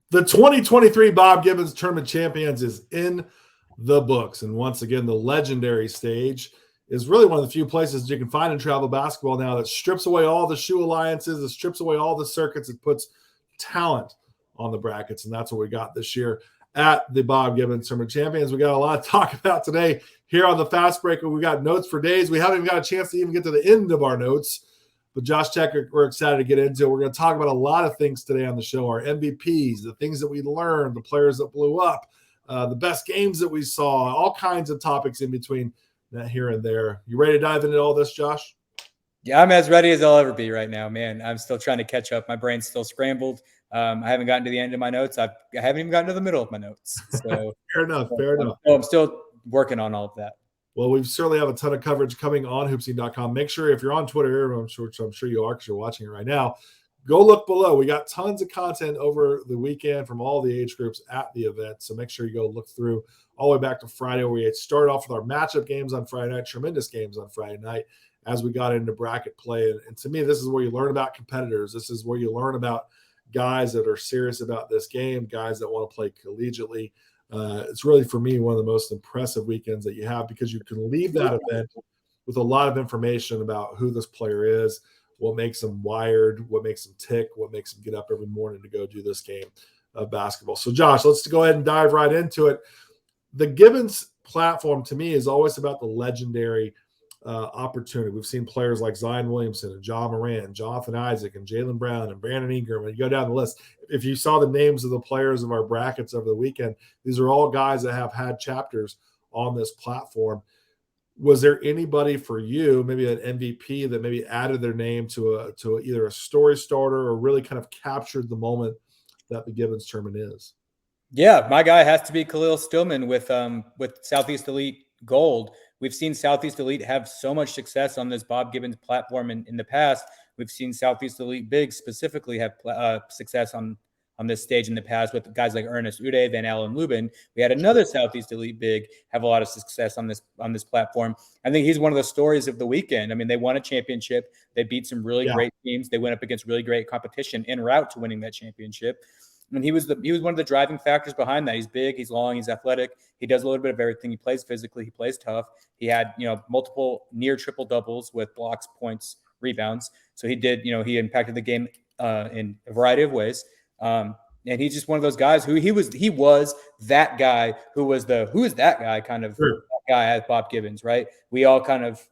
The 2023 Bob Gibbons Tournament Champions is in the books. And once again, the legendary stage is really one of the few places you can find in travel basketball now that strips away all the shoe alliances, it strips away all the circuits, it puts talent on the brackets. And that's what we got this year at the Bob Gibbons Tournament Champions. We got a lot to talk about today here on the Fast Breaker. We got notes for days. We haven't even got a chance to even get to the end of our notes. But Josh Tech, we're excited to get into it. We're going to talk about a lot of things today on the show, our MVPs, the things that we learned, the players that blew up, the best games that we saw, all kinds of topics in between that here and there. You ready to dive into all this, Josh? Yeah, I'm as ready as I'll ever be right now, man. I'm still trying to catch up. My brain's still scrambled. I haven't gotten to the end of my notes. I haven't even gotten to the middle of my notes. So fair enough. I'm still working on all of that. Well, we certainly have a ton of coverage coming on hoopscene.com. Make sure if you're on Twitter, I'm sure you are because you're watching it right now, go look below. We got tons of content over the weekend from all the age groups at the event. So make sure you go look through all the way back to Friday, where we started off with our matchup games on Friday night, tremendous games on Friday night as we got into bracket play. And to me, this is where you learn about competitors. This is where you learn about guys that are serious about this game, guys that want to play collegiately. It's really, for me, one of the most impressive weekends that you have because you can leave that event with a lot of information about who this player is, what makes them wired, what makes them tick, what makes them get up every morning to go do this game of basketball. So, Josh, let's go ahead and dive right into it. The Gibbons platform, to me, is always about the legendary opportunity. We've seen players like Zion Williamson and John Moran, Jonathan Isaac, and Jaylen Brown and Brandon Ingram. And you go down the list. If you saw the names of the players of our brackets over the weekend, these are all guys that have had chapters on this platform. Was there anybody for you, maybe an MVP that maybe added their name to either a story starter or really kind of captured the moment that the Gibbons tournament is? Yeah, my guy has to be Khalil Stillman with Southeast Elite Gold. We've seen Southeast Elite have so much success on this Bob Gibbons platform in the past. We've seen Southeast Elite Bigs specifically have success on this stage in the past with guys like Ernest Uday, Van Allen Lubin. We had another Southeast Elite Big have a lot of success on this platform. I think he's one of the stories of the weekend. I mean, they won a championship. They beat some really great teams. They went up against really great competition en route to winning that championship. And he was one of the driving factors behind that. He's big, he's long, he's athletic. He does a little bit of everything. He plays physically, he plays tough. He had, multiple near triple doubles with blocks, points, rebounds. So he did, he impacted the game in a variety of ways. And he's just one of those guys who he was that guy who is that guy kind of guy at Bob Gibbons, right? We all kind of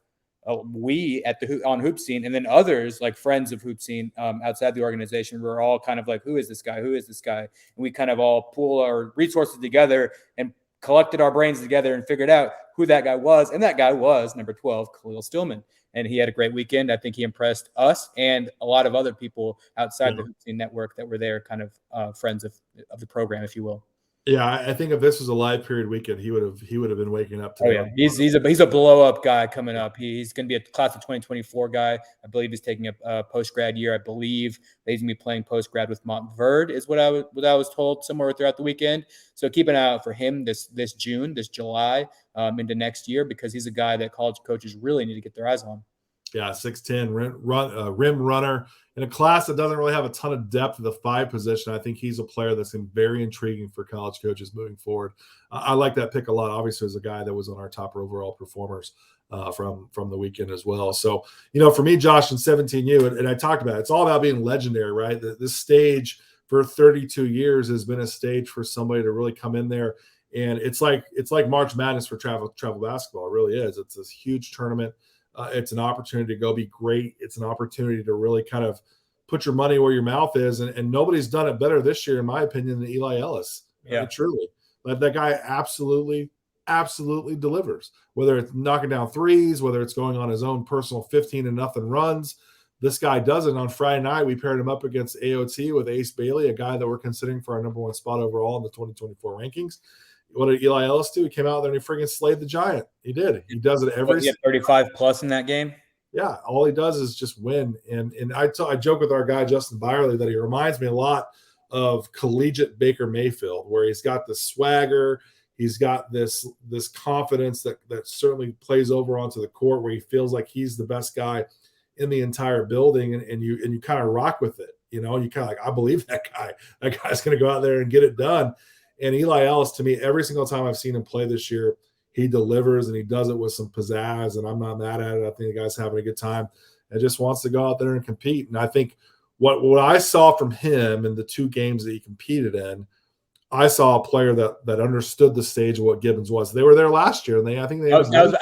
on Hoop Scene, and then others like friends of Hoop Scene outside the organization, we're all kind of like, who is this guy? Who is this guy? And we kind of all pool our resources together and collected our brains together and figured out who that guy was. And that guy was number 12, Khalil Stillman. And he had a great weekend. I think he impressed us and a lot of other people outside the Hoop Scene network that were there, kind of friends of the program, if you will. Yeah, I think if this was a live period weekend, he would have been waking up today. Oh yeah, he's a blow up guy coming up. He's going to be a class of 2024 guy. I believe he's taking a post grad year. I believe he's going to be playing post grad with Montverde, is what I was told somewhere throughout the weekend. So keep an eye out for him this June, this July, into next year, because he's a guy that college coaches really need to get their eyes on. Yeah, 6'10", rim runner in a class that doesn't really have a ton of depth at the 5 position. I think he's a player that's very intriguing for college coaches moving forward. I like that pick a lot. Obviously, as a guy that was on our top overall performers from the weekend as well. So, for me, Josh, and 17U, and I talked about it, it's all about being legendary, right? This stage for 32 years has been a stage for somebody to really come in there. And it's like March Madness for travel basketball. It really is. It's this huge tournament. It's an opportunity to go be great. It's an opportunity to really kind of put your money where your mouth is. And nobody's done it better this year, in my opinion, than Eli Ellis. Yeah, truly. That guy absolutely delivers. Whether it's knocking down threes, whether it's going on his own personal 15-0 runs, this guy does it. On Friday night, we paired him up against AOT with Ace Bailey, a guy that we're considering for our number 1 spot overall in the 2024 rankings. What did Eli Ellis do? He came out there and he freaking slayed the Giant. He did. He does it every. He had 35 plus in that game. Yeah, all he does is just win. And I joke with our guy Justin Byerly that he reminds me a lot of collegiate Baker Mayfield, where he's got the swagger, he's got this confidence that certainly plays over onto the court, where he feels like he's the best guy in the entire building, and you kind of rock with it. You know, you kind of like, I believe that guy. That guy's going to go out there and get it done. And Eli Ellis, to me, every single time I've seen him play this year, he delivers and he does it with some pizzazz. And I'm not mad at it. I think the guy's having a good time and just wants to go out there and compete. And I think what I saw from him in the 2 games that he competed in, I saw a player that understood the stage of what Gibbons was. They were there last year, and I think they. I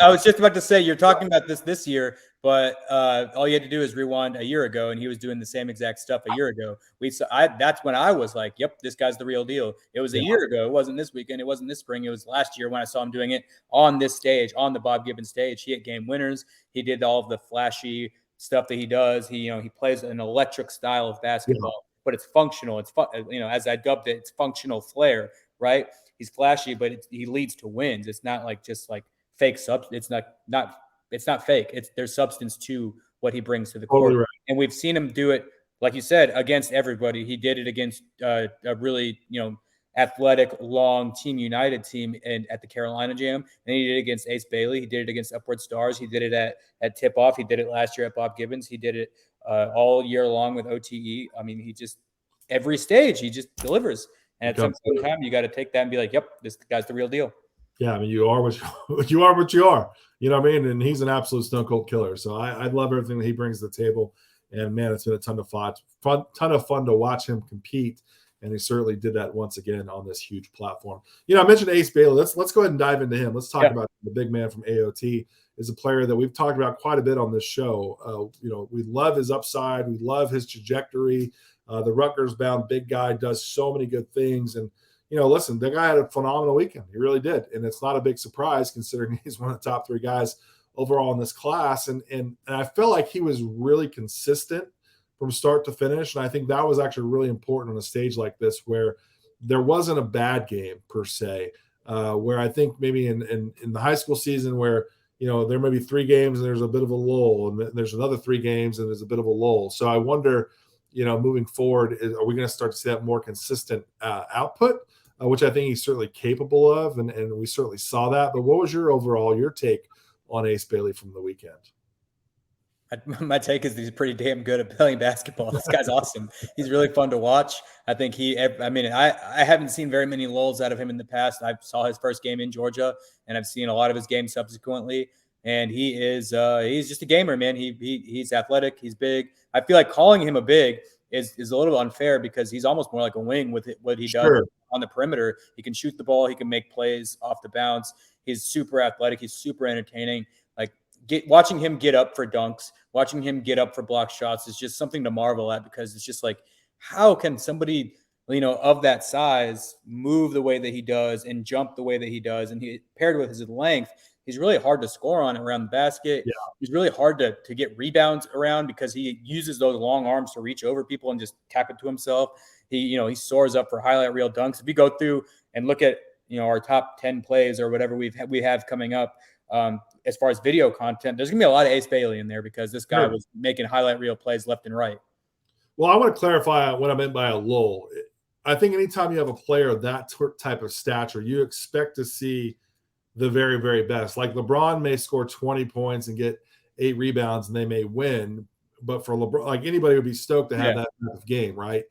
was just about to say, you're talking about this year, but all you had to do is rewind a year ago, and he was doing the same exact stuff a year ago. That's when I was like, "Yep, this guy's the real deal." It was a year ago. It wasn't this weekend. It wasn't this spring. It was last year when I saw him doing it on this stage, on the Bob Gibbons stage. He hit game winners. He did all of the flashy stuff that he does. He plays an electric style of basketball. But it's functional. It's as I dubbed it, it's functional flair, right? He's flashy, but he leads to wins. It's not like just like fake substance. It's not fake. There's substance to what he brings to the court. Totally right. And we've seen him do it, like you said, against everybody. He did it against a really, athletic, long Team United team at the Carolina Jam. And he did it against Ace Bailey. He did it against Upward Stars. He did it at Tip Off. He did it last year at Bob Gibbons. He did it all year long with OTE. I mean, every stage, he just delivers. And at some point in time, you got to take that and be like, yep, this guy's the real deal. Yeah, I mean, you are what you are. What you are. You know what I mean? And he's an absolute stone cold killer. So I love everything that he brings to the table. And man, it's been a ton of fun to watch him compete. And he certainly did that once again on this huge platform. I mentioned Ace Bailey. Let's go ahead and dive into him. Let's talk about the big man from AOT. Is a player that we've talked about quite a bit on this show. We love his upside. We love his trajectory. The Rutgers-bound big guy does so many good things. And, listen, the guy had a phenomenal weekend. He really did. And it's not a big surprise considering he's one of the top 3 guys overall in this class. And I felt like he was really consistent from start to finish. And I think that was actually really important on a stage like this where there wasn't a bad game per se, where I think maybe in the high school season where, there may be 3 games and there's a bit of a lull, and there's another 3 games and there's a bit of a lull. So I wonder, moving forward, are we going to start to see that more consistent output, which I think he's certainly capable of, and we certainly saw that. But what was your take on Ace Bailey from the weekend? My take is he's pretty damn good at playing basketball. This guy's awesome. He's really fun to watch. I think I haven't seen very many lulls out of him in the past. I saw his first game in Georgia, and I've seen a lot of his games subsequently. And he's just a gamer, man. He's athletic. He's big. I feel like calling him a big is a little unfair because he's almost more like a wing with what he does on the perimeter. He can shoot the ball. He can make plays off the bounce. He's super athletic. He's super entertaining. Watching him get up for dunks, watching him get up for block shots is just something to marvel at, because it's just like, how can somebody, of that size move the way that he does and jump the way that he does? And he paired with his length, he's really hard to score on around the basket. Yeah. He's really hard to get rebounds around because he uses those long arms to reach over people and just tap it to himself. He soars up for highlight reel dunks. If you go through and look at, our top 10 plays or whatever we have coming up, as far as video content, there's going to be a lot of Ace Bailey in there because this guy was making highlight reel plays left and right. Well, I want to clarify what I meant by a lull. I think anytime you have a player of that type of stature, you expect to see the very, very best. Like LeBron may score 20 points and get 8 rebounds and they may win. But for LeBron, like anybody would be stoked to have that type of game, right?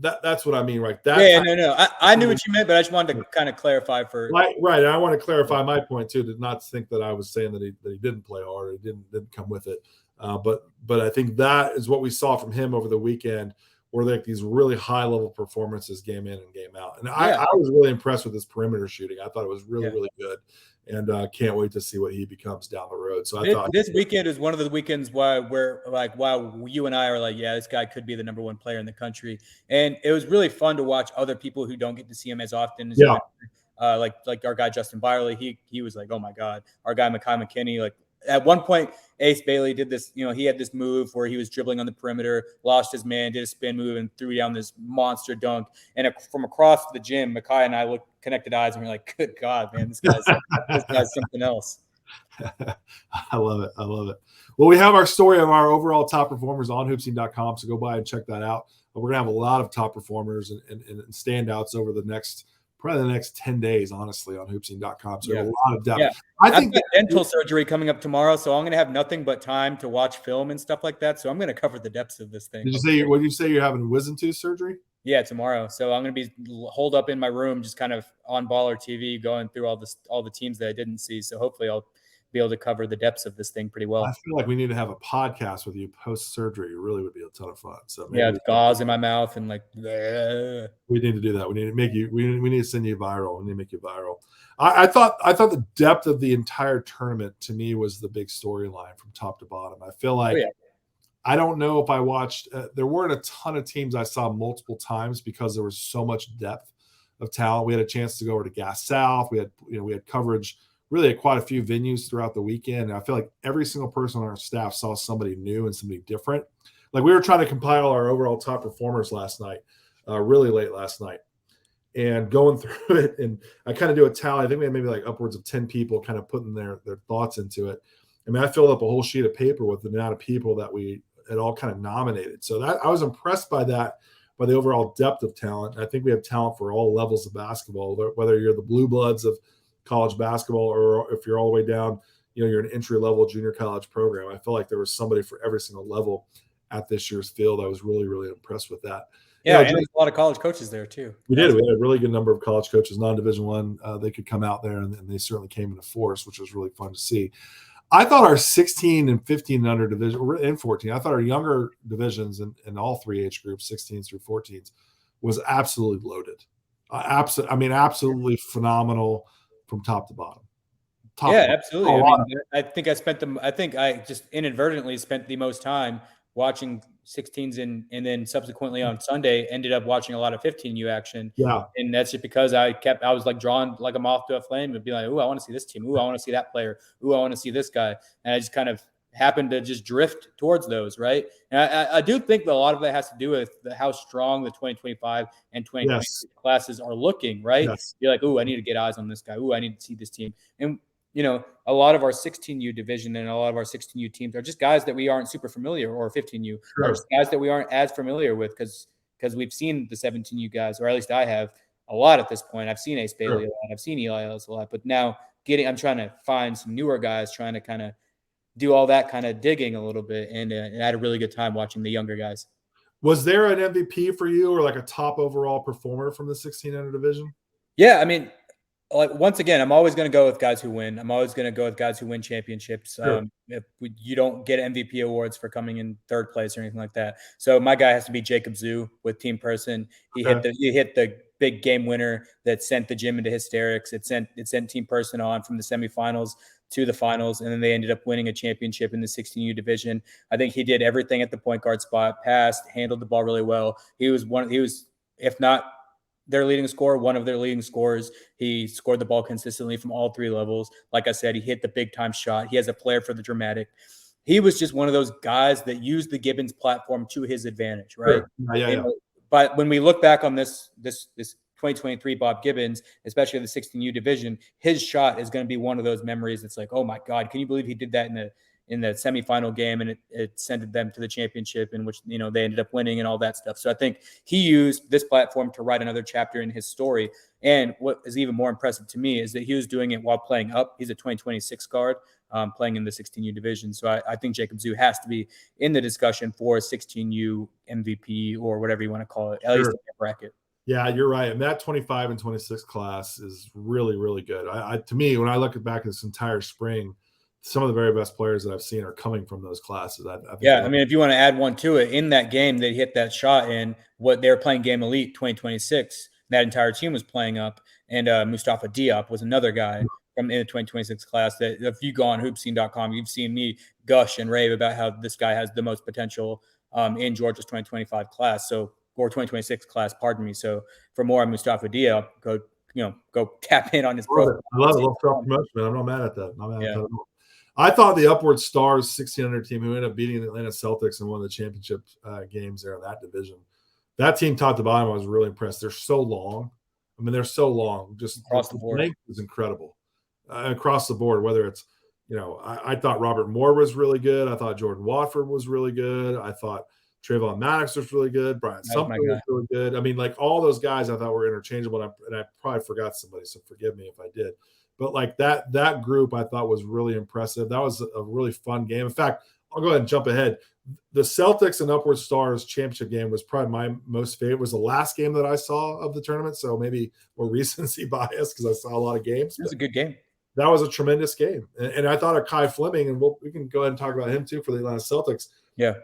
That's what I mean, right? I knew what you meant, but I just wanted to kind of clarify for right. And I want to clarify my point too, to not think that I was saying that he didn't play hard, or he didn't come with it. But I think that is what we saw from him over the weekend, were like these really high level performances game in and game out. And I was really impressed with his perimeter shooting. I thought it was really, really good. And can't wait to see what he becomes down the road. So I thought this weekend is one of the weekends where you and I are like, this guy could be the number 1 player in the country. And it was really fun to watch other people who don't get to see him as often as like our guy Justin Byerly. He was like, oh my God. Our guy Mekhi McKinney, like at one point, Ace Bailey did this, he had this move where he was dribbling on the perimeter, lost his man, did a spin move, and threw down this monster dunk. And from across the gym, Mekhi and I connected eyes, and we're like, good God, man, this guy's something else. I love it. Well, we have our story of our overall top performers on hoopscene.com, so go by and check that out. We're going to have a lot of top performers and standouts over the next probably the next 10 days, honestly, on hoopsing.com. So Yeah. a lot of depth. Yeah. I I've think got dental surgery coming up tomorrow, so I'm going to have nothing but time to watch film and stuff like that. So I'm going to cover the depths of this thing. what did you say you're having wisdom tooth surgery? Yeah, tomorrow. So I'm going to be holed up in my room, just kind of on Baller TV, going through all the teams that I didn't see. So hopefully I'll be able to cover the depths of this thing pretty well. I feel like we need to have a podcast with you post surgery. It really would be a ton of fun. So maybe gauze in my mouth and like bleh. We need to do that. We need to make you. We need to send you viral. We need to make you viral. I thought the depth of the entire tournament to me was the big storyline from top to bottom. I feel like I don't know if I watched. There weren't a ton of teams I saw multiple times because there was so much depth of talent. We had a chance to go over to Gas South. We had coverage really at quite a few venues throughout the weekend. And I feel like every single person on our staff saw somebody new and somebody different. Like we were trying to compile our overall top performers last night, really late last night, and going through it. And I kind of do a tally. I think we had maybe like upwards of 10 people kind of putting their thoughts into it. I mean, I filled up a whole sheet of paper with the amount of people that we had all kind of nominated. So that I was impressed by that, by the overall depth of talent. I think we have talent for all levels of basketball, whether you're the blue bloods of college basketball or if you're all the way down, you're an entry level junior college program. I feel like there was somebody for every single level at this year's field. I was really, really impressed with that. Yeah, and there's a lot of college coaches there too. We did. We had a really good number of college coaches, non-Division I. They could come out there, and they certainly came into force, which was really fun to see. I thought our 16 and 15 and under division, and 14, I thought our younger divisions in all three age groups, 16s through 14s, was absolutely loaded. Absolutely phenomenal from top to bottom. Absolutely. I think I just inadvertently spent the most time watching 16s and then subsequently on Sunday ended up watching a lot of 15U action. Yeah. And that's just because I was like drawn like a moth to a flame and be like, ooh, I want to see this team. Ooh, I want to see that player. Ooh, I want to see this guy. And I just kind of happened to just drift towards those, right? And I do think that a lot of that has to do with how strong the 2025 and 2026 classes are looking, right? Yes. You're like, ooh, I need to get eyes on this guy. Ooh, I need to see this team. And a lot of our 16U division and a lot of our 16U teams are just guys that we aren't super familiar, or 15U, or just guys that we aren't as familiar with because we've seen the 17U guys, or at least I have a lot at this point. I've seen Ace Bailey a lot. I've seen Eli Ellis a lot. But now I'm trying to find some newer guys, trying to kind of do all that kind of digging a little bit. And I had a really good time watching the younger guys. Was there an MVP for you or like a top overall performer from the 1600 division? Yeah, I mean, like once again, I'm always going to go with guys who win. I'm always going to go with guys who win championships. Sure. If you don't get MVP awards for coming in third place or anything like that. So my guy has to be Jacob Zhu with Team Person. He hit the big game winner that sent the gym into hysterics. It sent Team Person on from the semifinals to the finals, and then they ended up winning a championship in the 16U division. I think he did everything at the point guard spot, passed, handled the ball really well. He was, if not their leading scorer, one of their leading scorers. He scored the ball consistently from all three levels. Like I said, he hit the big time shot. He has a flair for the dramatic. He was just one of those guys that used the Gibbons platform to his advantage, right? Sure. Yeah. But when we look back on this 2023 Bob Gibbons, especially the 16U division, his shot is going to be one of those memories. It's like, oh my God, can you believe he did that in the semifinal game, and it sent them to the championship, in which they ended up winning and all that stuff. So I think he used this platform to write another chapter in his story. And what is even more impressive to me is that he was doing it while playing up. He's a 2026 guard, playing in the 16U division. So I think Jacob Zhu has to be in the discussion for 16U MVP or whatever you want to call it, at least in that bracket. Yeah, you're right. And that 25 and 26 class is really, really good. To me, when I look back at this entire spring, some of the very best players that I've seen are coming from those classes. I mean, if you want to add one to it, in that game they hit that shot in what they were playing Game Elite 2026. That entire team was playing up, and Mustafa Diop was another guy from in the 2026 class that if you go on hoopscene.com, you've seen me gush and rave about how this guy has the most potential in Georgia's 2025 class. So, or 2026 class, pardon me. So for more on Mustafa Diop, go tap in on his profile. I love self-promotion, man. I'm not mad at that. I thought the Upward Stars 1600 team, who ended up beating the Atlanta Celtics in one of the championship games there in that division, that team top to bottom, I was really impressed. They're so long. I mean, they're so long. Just across the board, length is incredible across the board. Whether it's, I thought Robert Moore was really good. I thought Jordan Watford was really good. I thought Trayvon Maddox was really good. Brian That was my Sumter was guy. really good. I mean, like all those guys I thought were interchangeable, and I probably forgot somebody, so forgive me if I did. But like that group I thought was really impressive. That was a really fun game. In fact, I'll go ahead and jump ahead. The Celtics and Upward Stars championship game was probably my most favorite. It was the last game that I saw of the tournament, so maybe more recency bias because I saw a lot of games. It was a good game. That was a tremendous game. And I thought of Kai Fleming, and we can go ahead and talk about him too for the Atlanta Celtics. Yeah.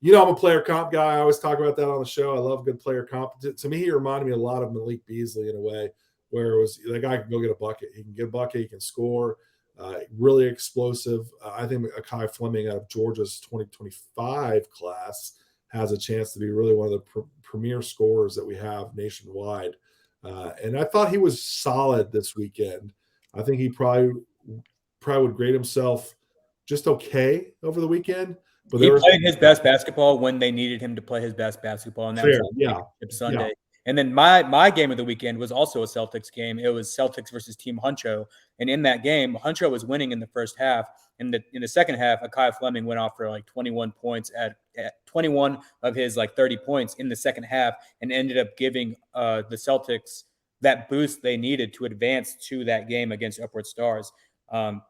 You know, I'm a player comp guy. I always talk about that on the show. I love good player comp. To me, he reminded me a lot of Malik Beasley in a way, where it was that guy can go get a bucket. He can get a bucket. He can score. Really explosive. I think Kai Fleming out of Georgia's 2025 class has a chance to be really one of the premier scorers that we have nationwide. And I thought he was solid this weekend. I think he probably would grade himself just okay over the weekend. But he played his best basketball when they needed him to play his best basketball, and that was Sunday. Yeah. And then my game of the weekend was also a Celtics game. It was Celtics versus Team Huncho, and in that game, Huncho was winning in the first half. In the second half, Akai Fleming went off for like 21 points at 21 of his like 30 points in the second half, and ended up giving the Celtics that boost they needed to advance to that game against Upward Stars.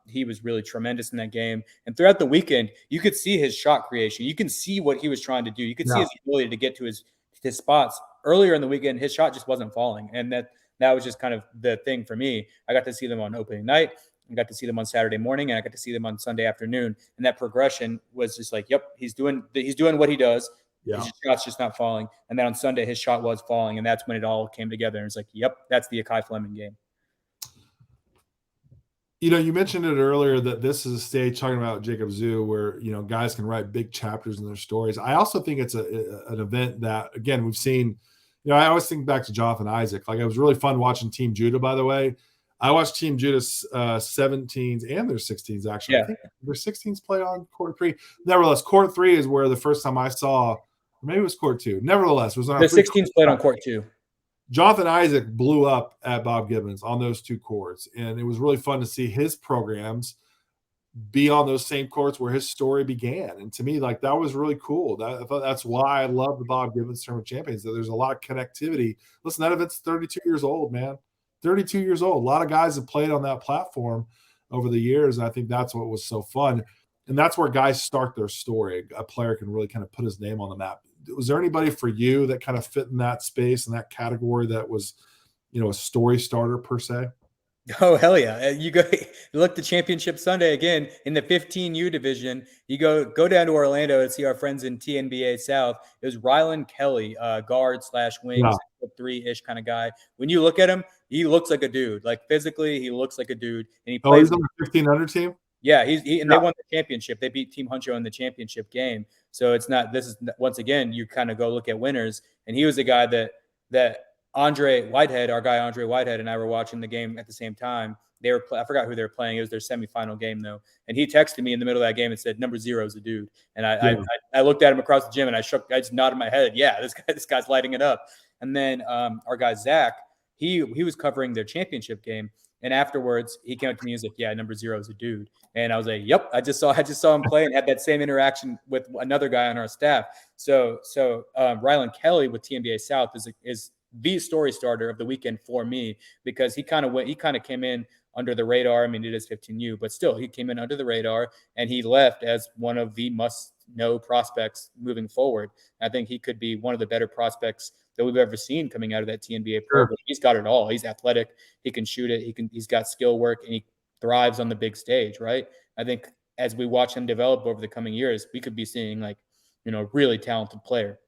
He was really tremendous in that game. And throughout the weekend, you could see his shot creation. You can see what he was trying to do. You could see his ability to get to his spots. Earlier in the weekend, his shot just wasn't falling. And that was just kind of the thing for me. I got to see them on opening night. I got to see them on Saturday morning, and I got to see them on Sunday afternoon. And that progression was just like, yep, he's doing what he does. Yeah. His shot's just not falling. And then on Sunday, his shot was falling. And that's when it all came together. And it's like, yep, that's the Akai Fleming game. You know, you mentioned it earlier that this is a stage talking about Jacob Zoo where, you know, guys can write big chapters in their stories. I also think it's an event that, again, we've seen, you know, I always think back to Jonathan Isaac. Like, it was really fun watching Team Judah, by the way. I watched Team Judah's 17s and their 16s, actually. Yeah. I think their 16s play on court 3. Nevertheless, court 3 is where the first time I saw, or maybe it was court 2. Nevertheless, it was on the 16s played on court 2. Jonathan Isaac blew up at Bob Gibbons on those 2 courts, and it was really fun to see his programs be on those same courts where his story began. And to me, like, that was really cool. I thought that's why I love the Bob Gibbons Tournament Champions, that there's a lot of connectivity. Listen, that event's 32 years old, man. 32 years old. A lot of guys have played on that platform over the years, and I think that's what was so fun. And that's where guys start their story. A player can really kind of put his name on the map. Was there anybody for you that kind of fit in that space and that category that was, you know, a story starter per se? Oh, hell yeah. You look to Championship Sunday again in the 15U division. You go down to Orlando and see our friends in TNBA South. It was Rylan Kelly, guard / wing, 3-ish kind of guy. When you look at him, he looks like a dude. Like, physically, he looks like a dude. And he plays he's on the 1500 team? Yeah, they won the championship. They beat Team Huncho in the championship game. So it's not. This is once again, you kind of go look at winners, and he was the guy that Andre Whitehead, our guy Andre Whitehead, and I were watching the game at the same time. I forgot who they were playing. It was their semifinal game though, and he texted me in the middle of that game and said, "Number 0 is a dude." And I looked at him across the gym and I just nodded my head. Yeah, this guy's lighting it up. And then our guy Zach, he was covering their championship game. And afterwards, he came up to me and was like, "Yeah, number 0 is a dude." And I was like, "Yep, I just saw him play and had that same interaction with another guy on our staff." So Rylan Kelly with TNBA South is the story starter of the weekend for me, because he kind of came in under the radar. I mean, it is 15U, but still, he came in under the radar, and he left as one of the must-know prospects moving forward. I think he could be one of the better prospects that we've ever seen coming out of that TNBA program. Sure. He's got it all. He's athletic. He can shoot it. He's got skill work, and he thrives on the big stage, right? I think as we watch him develop over the coming years, we could be seeing, like, you know, really talented player.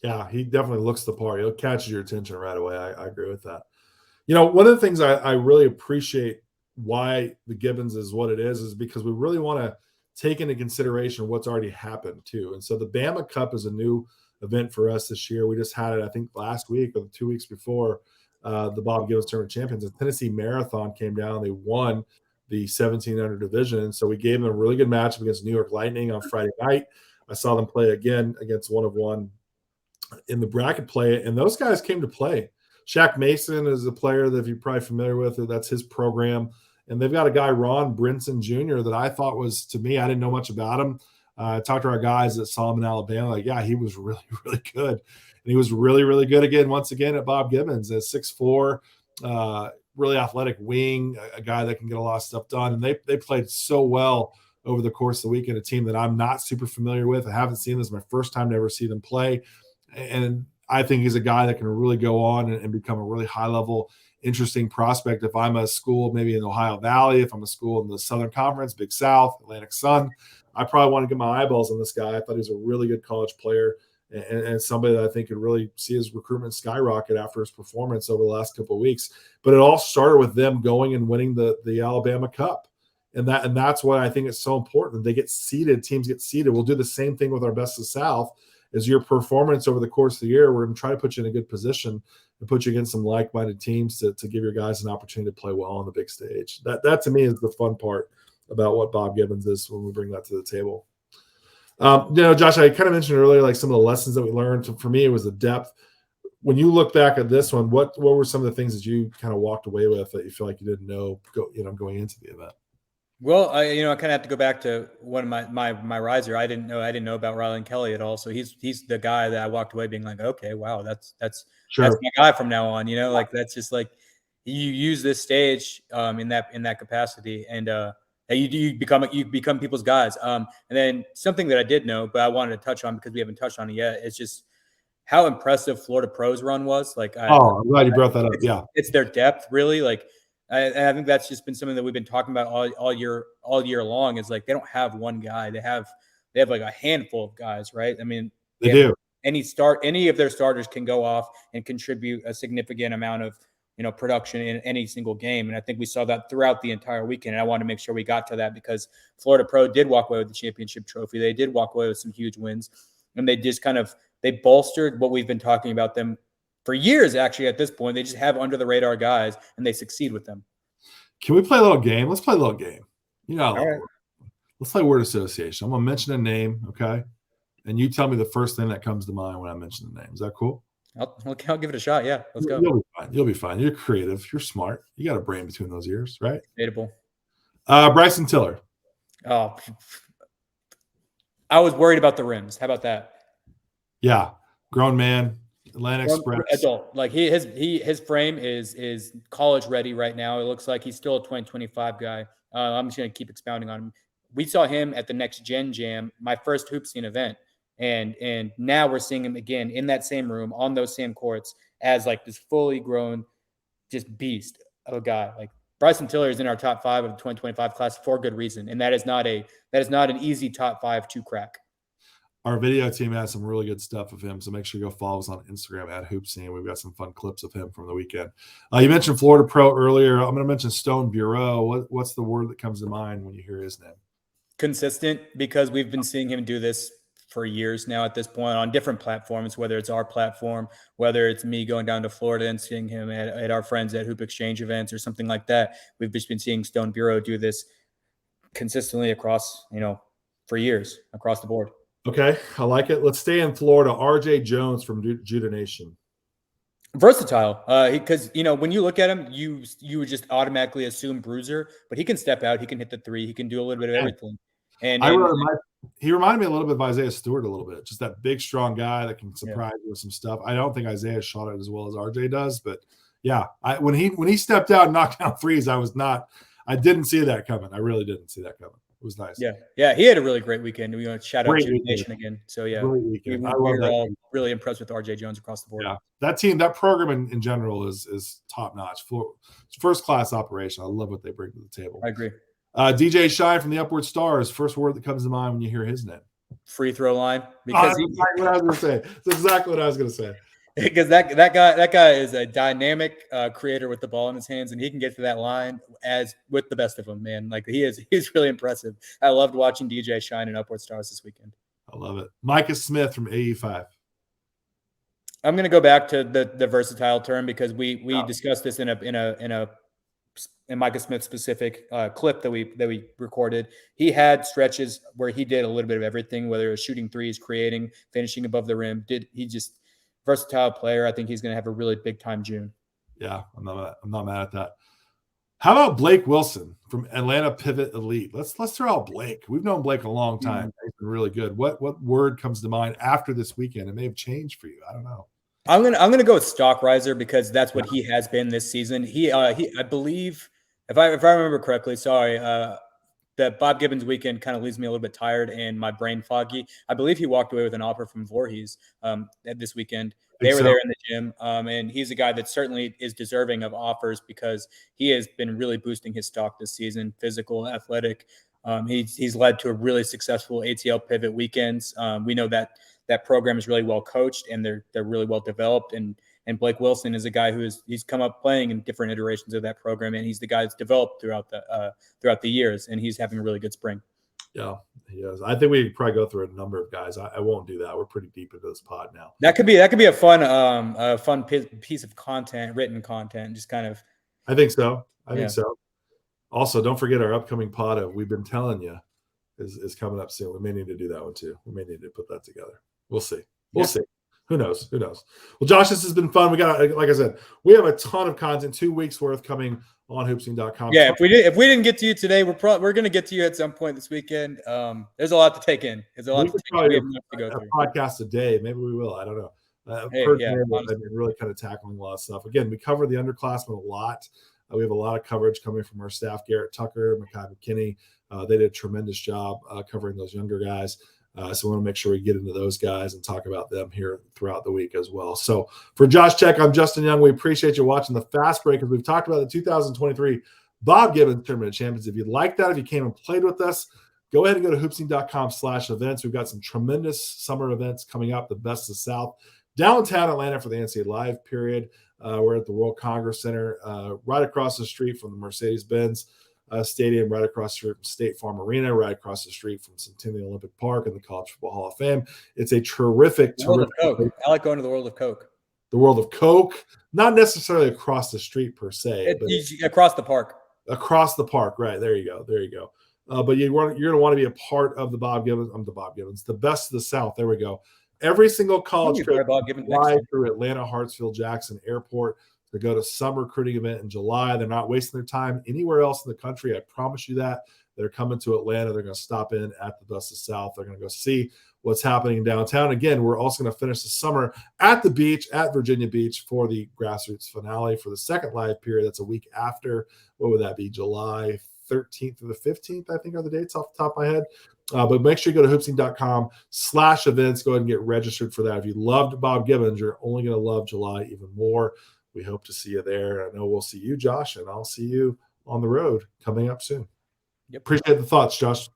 Yeah, he definitely looks the part. He'll catch your attention right away. I agree with that. You know, one of the things I really appreciate why the Gibbons is what it is because we really want to take into consideration what's already happened too. And so the Bama Cup is a new event for us this year. We just had it, I think, last week or 2 weeks before the Bob Gibbons Tournament Champions. The Tennessee Marathon came down. They won the 1700 division. So we gave them a really good matchup against New York Lightning on Friday night. I saw them play again against 1-of-1 in the bracket play, and those guys came to play. Shaq Mason is a player that you're probably familiar with. That's his program. And they've got a guy, Ron Brinson Jr., that I thought was, to me, I didn't know much about him. I talked to our guys that saw him in Alabama. Like, yeah, he was really, really good. And he was really, really good again, once again, at Bob Gibbons, at 6'4", really athletic wing, a guy that can get a lot of stuff done. And they played so well over the course of the weekend, a team that I'm not super familiar with. I haven't seen this. My first time to ever see them play. And I think he's a guy that can really go on and become a really high-level, interesting prospect. If I'm a school maybe in the Ohio Valley, if I'm a school in the Southern Conference, Big South, Atlantic Sun, I probably want to get my eyeballs on this guy. I thought he was a really good college player and somebody that I think could really see his recruitment skyrocket after his performance over the last couple of weeks. But it all started with them going and winning the Alabama Cup. And that's why I think it's so important. They get seeded, teams get seeded. We'll do the same thing with our Best of the South. As your performance over the course of the year, we're going to try to put you in a good position and put you against some like-minded teams to give your guys an opportunity to play well on the big stage. That to me is the fun part about what Bob Gibbons is when we bring that to the table. Josh, I kind of mentioned earlier, like some of the lessons that we learned. For me, it was the depth. When you look back at this one, what were some of the things that you kind of walked away with that you feel like you didn't know, going into the event? Well, I kind of have to go back to one of my riser. I didn't know about Rylan Kelly at all. So he's the guy that I walked away being like, okay, wow, that's Sure. my guy from now on. Like that's just like you use this stage in that capacity, and you become people's guys. And then something that I did know, but I wanted to touch on because we haven't touched on it yet, it's just how impressive Florida Pro's run was. Like, I'm glad you brought that up. Yeah, it's their depth, really. Like, I think that's just been something that we've been talking about all year long. Is like they don't have one guy; they have like a handful of guys, right? I mean, they do. Any of their starters can go off and contribute a significant amount of production in any single game, and I think we saw that throughout the entire weekend. And I want to make sure we got to that because Florida Pro did walk away with the championship trophy. They did walk away with some huge wins, and they just they bolstered what we've been talking about them for years. Actually, at this point, they just have under the radar guys, and they succeed with them. Can we play a little game? Let's play a little game. All right. Let's play word association. I'm gonna mention a name, okay, and you tell me the first thing that comes to mind when I mention the name. Is that cool? I'll give it a shot. Yeah, let's go. You'll be fine. You'll be fine. You're creative. You're smart. You got a brain between those ears, right? Debatable. Bryson Tiller. Oh, I was worried about the rims. How about that? Yeah, grown man, Atlantic Express. Adult. Like his frame is college ready right now. It looks like he's still a 2025 guy. I'm just gonna keep expounding on him. We saw him at the Next Gen Jam, my first hoop scene event, and now we're seeing him again in that same room on those same courts as like this fully grown, just beast of a guy. Like Bryson Tiller is in our top 5 of the 2025 class for good reason, and that is not an easy top 5 to crack. Our video team has some really good stuff of him, so make sure you go follow us on Instagram at Hoopscene. We've got some fun clips of him from the weekend. You mentioned Florida Pro earlier. I'm going to mention Stone Bureau. What's the word that comes to mind when you hear his name? Consistent, because we've been seeing him do this for years now at this point on different platforms, whether it's our platform, whether it's me going down to Florida and seeing him at our friends at Hoop Exchange events or something like that. We've just been seeing Stone Bureau do this consistently across, for years across the board. Okay, I like it. Let's stay in Florida. RJ Jones from Judah Nation. Versatile, because when you look at him, you would just automatically assume bruiser, but he can step out, he can hit the three, he can do a little bit of everything. And he reminded me a little bit of Isaiah Stewart a little bit, just that big, strong guy that can surprise you with some stuff. I don't think Isaiah shot it as well as RJ does, but yeah, when he stepped out and knocked down threes, I didn't see that coming. I really didn't see that coming. It was nice. Yeah, he had a really great weekend. We want to shout out Judah Nation again. So yeah, we were all really impressed with RJ Jones across the board. Yeah, that team, that program in general is top notch. First class operation. I love what they bring to the table. I agree. DJ Shine from the Upward Stars. First word that comes to mind when you hear his name. Free throw line. Because that's exactly what I was going to say. That's exactly what I was going to say. Because that guy is a dynamic creator with the ball in his hands, and he can get to that line as with the best of them, man. Like he's really impressive. I loved watching DJ shine in Upward Stars this weekend. I love it. Micah Smith from AE5. I'm going to go back to the versatile term because we discussed this in a Micah Smith specific clip that we recorded. He had stretches where he did a little bit of everything, whether it was shooting threes, creating, finishing above the rim. Versatile player. I think he's going to have a really big time June. Yeah, I'm not mad at that. How about Blake Wilson from Atlanta Pivot Elite? Let's throw out Blake. We've known Blake a long time. He's been really good. What word comes to mind after this weekend? It may have changed for you. I don't know. I'm gonna go with stock riser because that's what he has been this season. He I believe if I remember correctly, sorry, that Bob Gibbons weekend kind of leaves me a little bit tired and my brain foggy. I believe he walked away with an offer from Voorhees this weekend. They were there in the gym, and he's a guy that certainly is deserving of offers because he has been really boosting his stock this season. Physical, athletic. He's led to a really successful ATL pivot weekends. We know that program is really well coached and they're really well developed. And Blake Wilson is a guy he's come up playing in different iterations of that program, and he's the guy that's developed throughout the years, and he's having a really good spring. Yeah, he is. I think we could probably go through a number of guys. I won't do that. We're pretty deep into this pod now. That could be a fun piece of content, written content, just kind of. I think so. I think so. Also, don't forget our upcoming pod of We've Been Telling You is coming up soon. We may need to do that one too. We may need to put that together. We'll see. We'll see. Who knows? Well, Josh, this has been fun. We got, like I said, we have a ton of content, 2 weeks worth coming on hoopsing.com. Yeah, if we didn't get to you today, we're going to get to you at some point this weekend. There's a lot to take in. There's a lot to take in. We have enough to go through. Podcast a day. Maybe we will. I don't know. I've been really kind of tackling a lot of stuff. Again, we cover the underclassmen a lot. We have a lot of coverage coming from our staff, Garrett Tucker, Makai McKinney. They did a tremendous job covering those younger guys. So we want to make sure we get into those guys and talk about them here throughout the week as well. So for Josh Check, I'm Justin Young. We appreciate you watching the Fast Break as we've talked about the 2023 Bob Gibbons Tournament of Champions. If you like that, if you came and played with us, go ahead and go to hoopsing.com/events. We've got some tremendous summer events coming up, the Best of the South, downtown Atlanta for the NCAA Live period. We're at the World Congress Center, right across the street from the Mercedes-Benz Stadium, right across the street from State Farm Arena, right across the street from Centennial Olympic Park and the College Football Hall of Fame. It's a terrific. World of Coke. I like going to the World of Coke. The World of Coke, not necessarily across the street per se, but across the park. Across the park, right? There you go. But you're going to want to be a part of the the Best of the South. There we go. Every single college trip fly through Atlanta, Hartsfield, Jackson Airport to go to some recruiting event in July. They're not wasting their time anywhere else in the country. I promise you that. They're coming to Atlanta. They're going to stop in at the Best of the South. They're going to go see what's happening in downtown. Again, we're also going to finish the summer at the beach, at Virginia Beach, for the grassroots finale for the second live period. That's a week after. What would that be? July 13th through the 15th, I think, are the dates off the top of my head. But make sure you go to hoopsing.com/events. Go ahead and get registered for that. If you loved Bob Gibbons, you're only going to love July even more. We hope to see you there. I know we'll see you, Josh, and I'll see you on the road coming up soon. Yep. Appreciate the thoughts, Josh.